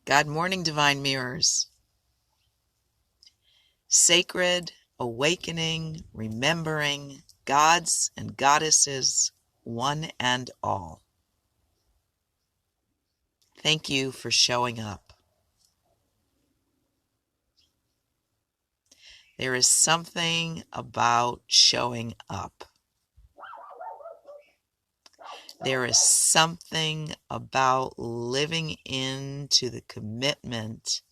God morning, divine mirrors. Sacred, awakening, remembering, gods and goddesses, one and all. Thank you for showing up. There is something about showing up. There is something about living into the commitment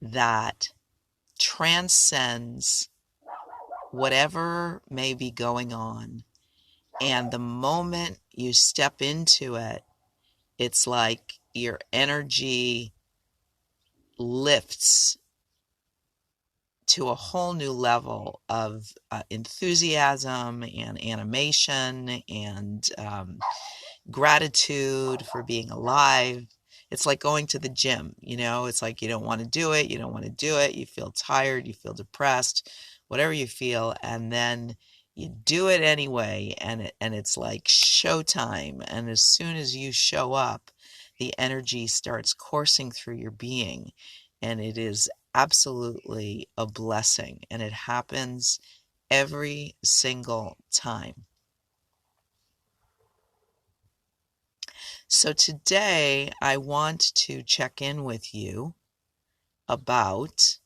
that transcends whatever may be going on. And the moment you step into it, it's like your energy lifts to a whole new level of enthusiasm and animation and gratitude for being alive. It's like going to the gym, it's like you don't want to do it, you feel tired, you feel depressed, whatever you feel, and then you do it anyway, and it's like showtime. And as soon as you show up, the energy starts coursing through your being, and it is absolutely a blessing, and it happens every single time. So today I want to check in with you about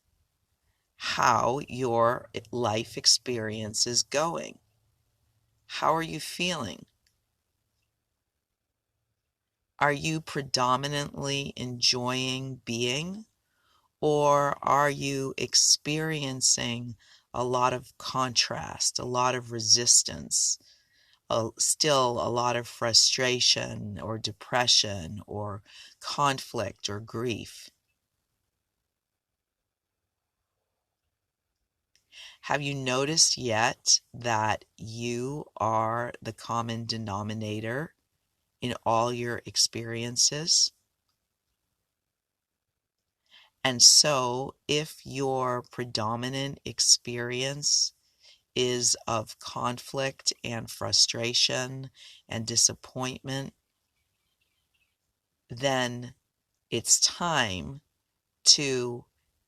how your life experience is going. How are you feeling? Are you predominantly enjoying being, or are you experiencing a lot of contrast, a lot of resistance, still a lot of frustration or depression or conflict or grief? Have you noticed yet that you are the common denominator in all your experiences? And so, if your predominant experience is of conflict and frustration and disappointment, then it's time to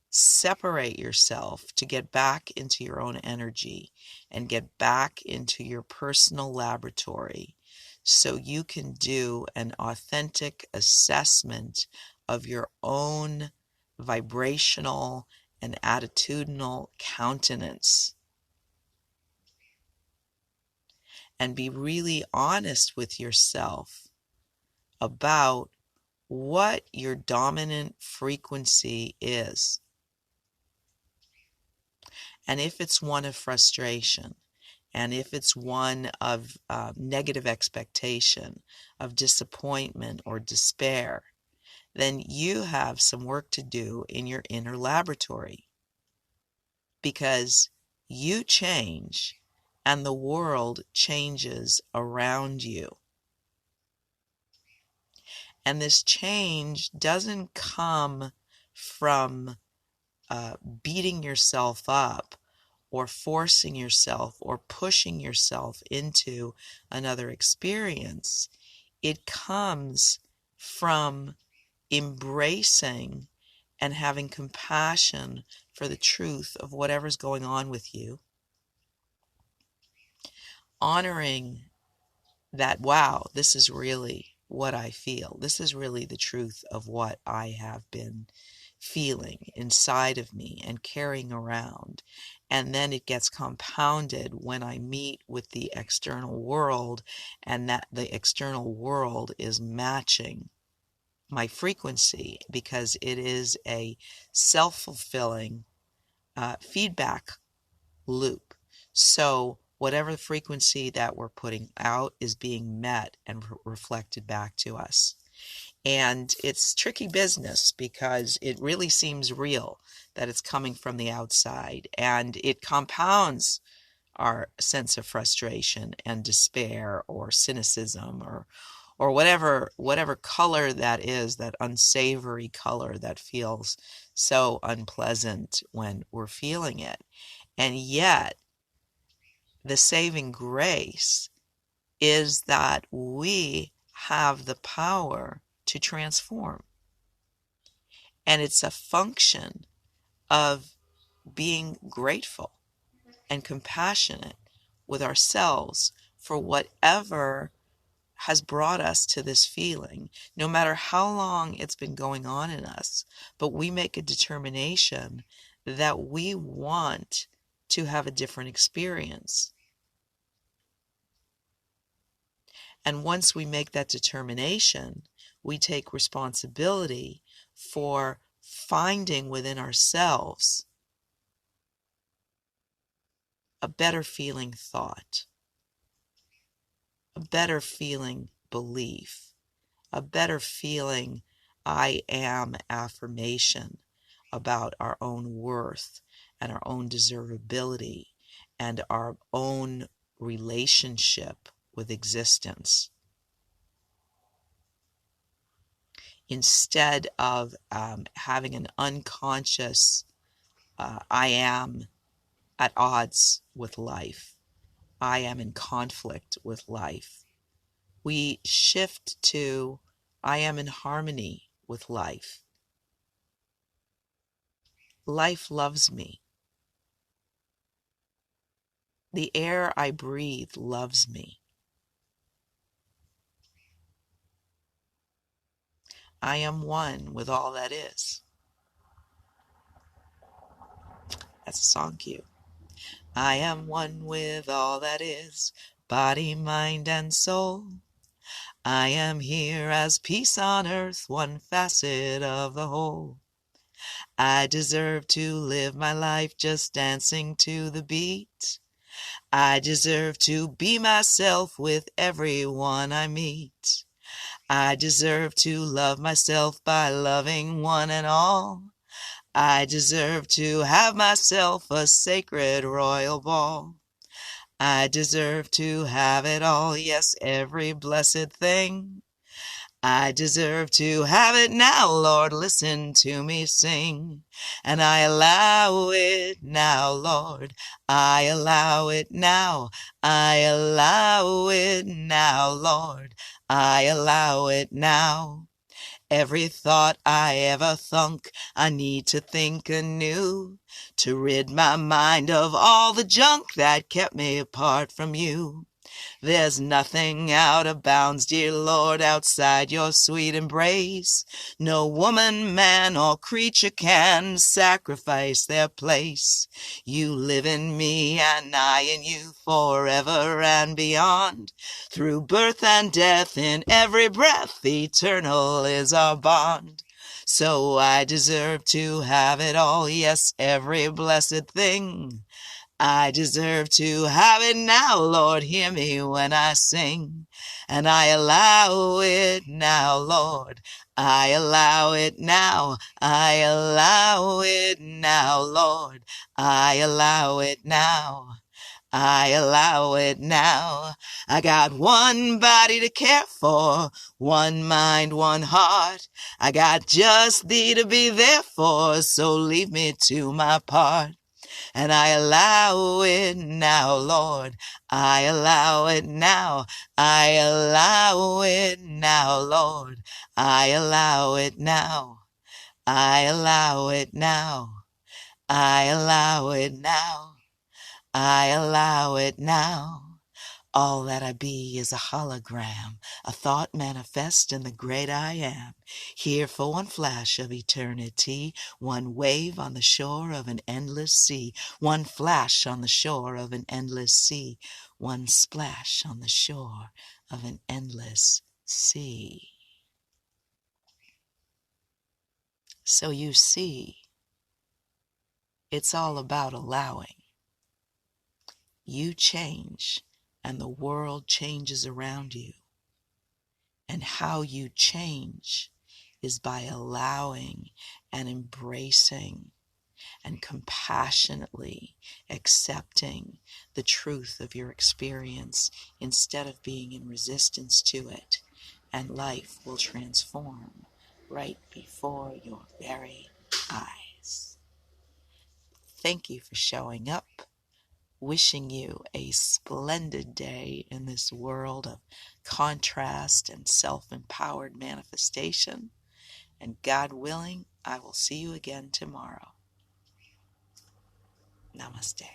separate yourself, to get back into your own energy and get back into your personal laboratory so you can do an authentic assessment of your own vibrational and attitudinal countenance, and be really honest with yourself about what your dominant frequency is. And if it's one of frustration, and if it's one of negative expectation, of disappointment or despair, then you have some work to do in your inner laboratory, because you change and the world changes around you. And this change doesn't come from beating yourself up or forcing yourself or pushing yourself into another experience. It comes from embracing and having compassion for the truth of whatever's going on with you, honoring that, wow, this is really what I feel. This is really the truth of what I have been feeling inside of me and carrying around. And then it gets compounded when I meet with the external world, and that the external world is matching my frequency, because it is a self-fulfilling feedback loop. So whatever the frequency that we're putting out is being met and reflected back to us. And it's tricky business because it really seems real that it's coming from the outside, and it compounds our sense of frustration and despair or cynicism or whatever color that is, that unsavory color that feels so unpleasant when we're feeling it. And yet, the saving grace is that we have the power to transform. And it's a function of being grateful and compassionate with ourselves for whatever has brought us to this feeling, no matter how long it's been going on in us. But we make a determination that we want to have a different experience. And once we make that determination, we take responsibility for finding within ourselves a better feeling thought, a better feeling belief, a better feeling I am affirmation about our own worth and our own deservability and our own relationship with existence. Instead of having an unconscious, I am at odds with life, I am in conflict with life, we shift to I am in harmony with life. Life loves me. The air I breathe loves me. I am one with all that is. That's a song cue. I am one with all that is, body, mind, and soul. I am here as peace on earth, one facet of the whole. I deserve to live my life just dancing to the beat. I deserve to be myself with everyone I meet. I deserve to love myself by loving one and all. I deserve to have myself a sacred royal ball. I deserve to have it all, yes, every blessed thing. I deserve to have it now, Lord, listen to me sing. And I allow it now, Lord, I allow it now. I allow it now, Lord, I allow it now. Every thought I ever thunk, I need to think anew, to rid my mind of all the junk that kept me apart from you. There's nothing out of bounds, dear Lord, outside your sweet embrace. No woman, man, or creature can sacrifice their place. You live in me and I in you forever and beyond. Through birth and death, in every breath, eternal is our bond. So I deserve to have it all, yes, every blessed thing. I deserve to have it now, Lord, hear me when I sing. And I allow it now, Lord, I allow it now. I allow it now, Lord, I allow it now. I allow it now. I got one body to care for, one mind, one heart. I got just thee to be there for, so leave me to my part. And I allow it now, Lord, I allow it now. I allow it now, Lord, I allow it now. I allow it now. I allow it now. I allow it now. All that I be is a hologram, a thought manifest in the great I am. Here for one flash of eternity, one wave on the shore of an endless sea, one flash on the shore of an endless sea, one splash on the shore of an endless sea. So you see, it's all about allowing. You change, and the world changes around you. And how you change is by allowing and embracing and compassionately accepting the truth of your experience instead of being in resistance to it. And life will transform right before your very eyes. Thank you for showing up. Wishing you a splendid day in this world of contrast and self-empowered manifestation. And God willing, I will see you again tomorrow. Namaste.